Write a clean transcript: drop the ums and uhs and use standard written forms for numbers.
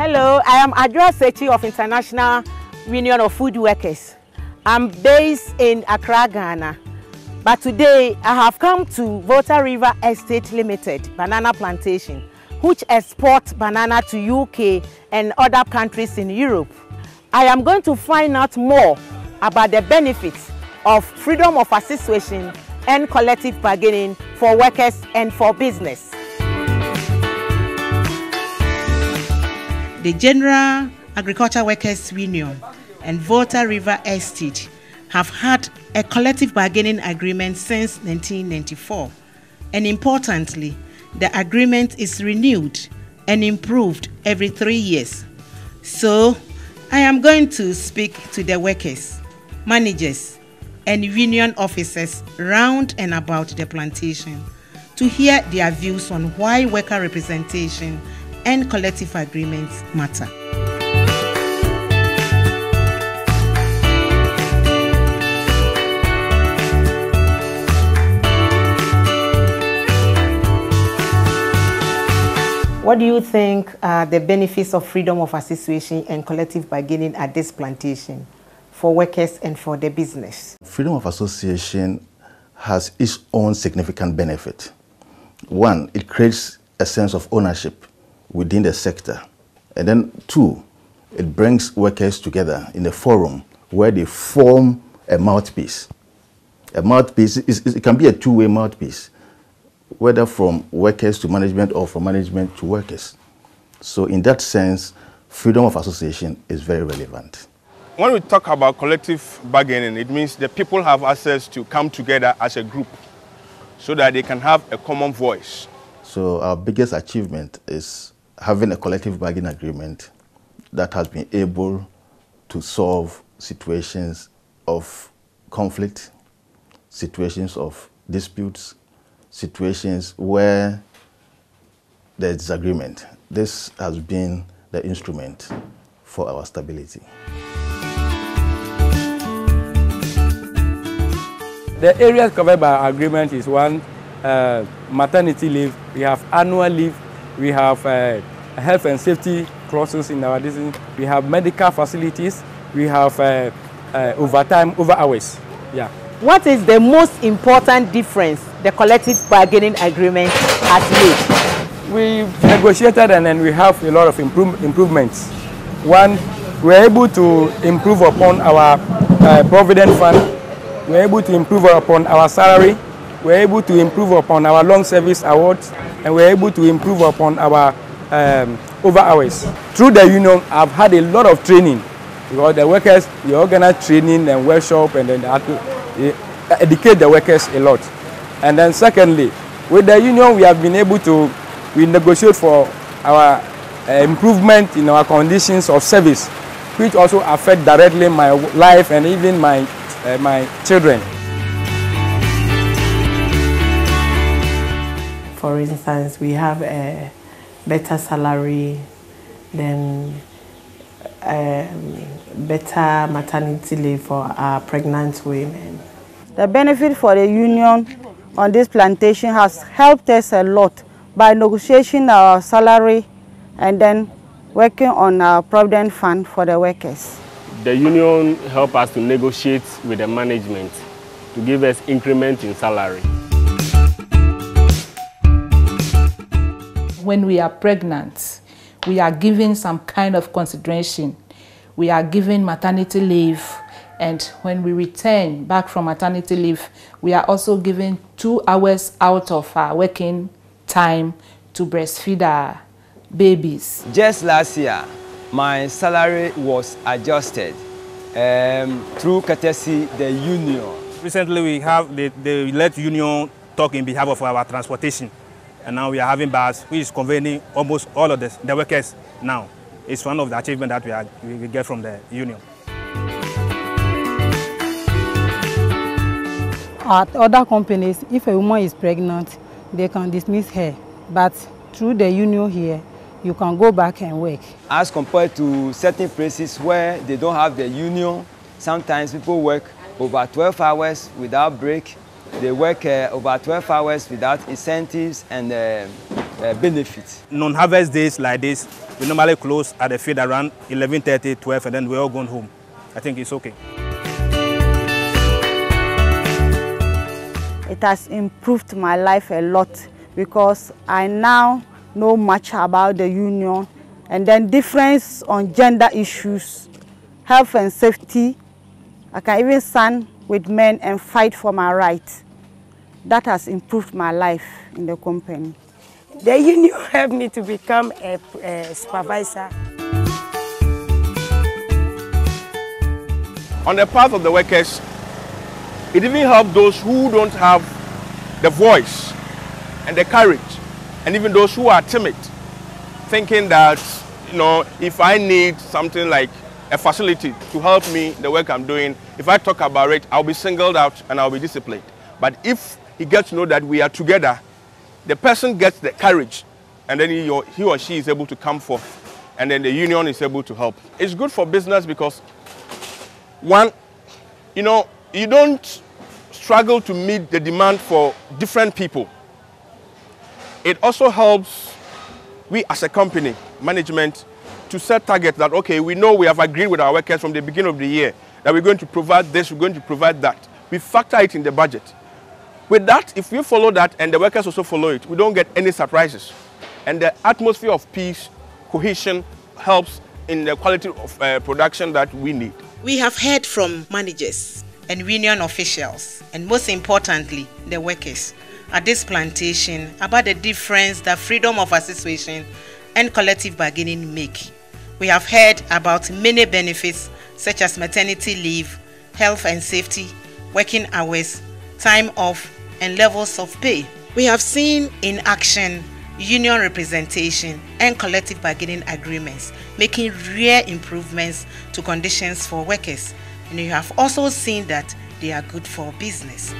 Hello, I am Adra Sechi of International Union of Food Workers. I'm based in Accra, Ghana. But today I have come to Volta River Estate Limited, Banana Plantation, which exports banana to UK and other countries in Europe. I am going to find out more about the benefits of freedom of association and collective bargaining for workers and for business. The General Agriculture Workers Union and Volta River Estate have had a collective bargaining agreement since 1994, and importantly, the agreement is renewed and improved every 3 years. So, I am going to speak to the workers, managers, and union officers round and about the plantation to hear their views on why worker representation and collective agreements matter. What do you think are the benefits of freedom of association and collective bargaining at this plantation for workers and for the business? Freedom of association has its own significant benefit. One, it creates a sense of ownership within the sector. And then two, it brings workers together in a forum where they form a mouthpiece. A mouthpiece, it can be a two-way mouthpiece, whether from workers to management or from management to workers. So in that sense, freedom of association is very relevant. When we talk about collective bargaining, it means the people have access to come together as a group so that they can have a common voice. So our biggest achievement is having a collective bargaining agreement that has been able to solve situations of conflict, situations of disputes, situations where there's disagreement. This has been the instrument for our stability. The areas covered by our agreement is one, maternity leave, we have annual leave, we have health and safety clauses in our business, we have medical facilities, we have overtime, over hours. Yeah. What is the most important difference the collective bargaining agreement has made? We negotiated and then we have a lot of improvements. One, we're able to improve upon our provident fund, we're able to improve upon our salary, we're able to improve upon our long service awards, and we're able to improve upon our over hours. Through the union, I've had a lot of training because the workers, we organize training and workshop, and then they educate the workers a lot. And then secondly, with the union, we have been able to negotiate for our improvement in our conditions of service, which also affect directly my life and even my children. For instance, we have a better salary, then better maternity leave for our pregnant women. The benefit for the union on this plantation has helped us a lot by negotiating our salary and then working on our provident fund for the workers. The union helped us to negotiate with the management to give us increment in salary. When we are pregnant, we are given some kind of consideration. We are given maternity leave, and when we return back from maternity leave, we are also given 2 hours out of our working time to breastfeed our babies. Just last year, my salary was adjusted through courtesy the union. Recently, we have the let union talk in behalf of our transportation. And now we are having bus, which is convening almost all of the workers now. It's one of the achievements that we get from the union. At other companies, if a woman is pregnant, they can dismiss her. But through the union here, you can go back and work. As compared to certain places where they don't have the union, sometimes people work over 12 hours without break. They work over 12 hours without incentives and benefit. Non-harvest days like this, we normally close at the field around 11:30, 12, and then we're all going home. I think it's okay. It has improved my life a lot because I now know much about the union and then difference on gender issues, health and safety. I can even stand with men and fight for my rights. That has improved my life in the company. The union helped me to become a supervisor. On the part of the workers, it even helped those who don't have the voice and the courage, and even those who are timid, thinking that, you know, if I need something like a facility to help me the work I'm doing, if I talk about it, I'll be singled out and I'll be disciplined. But if he gets to know that we are together, the person gets the courage, and then he or she is able to come forth, and then the union is able to help. It's good for business because, one, you know, you don't struggle to meet the demand for different people. It also helps we as a company, management, to set targets that, okay, we know we have agreed with our workers from the beginning of the year that we're going to provide this, we're going to provide that. We factor it in the budget. With that, if we follow that and the workers also follow it, we don't get any surprises. And the atmosphere of peace, cohesion helps in the quality of production that we need. We have heard from managers and union officials, and most importantly, the workers at this plantation about the difference that freedom of association and collective bargaining make. We have heard about many benefits such as maternity leave, health and safety, working hours, time off, and levels of pay. We have seen in action union representation and collective bargaining agreements making real improvements to conditions for workers. And you have also seen that they are good for business.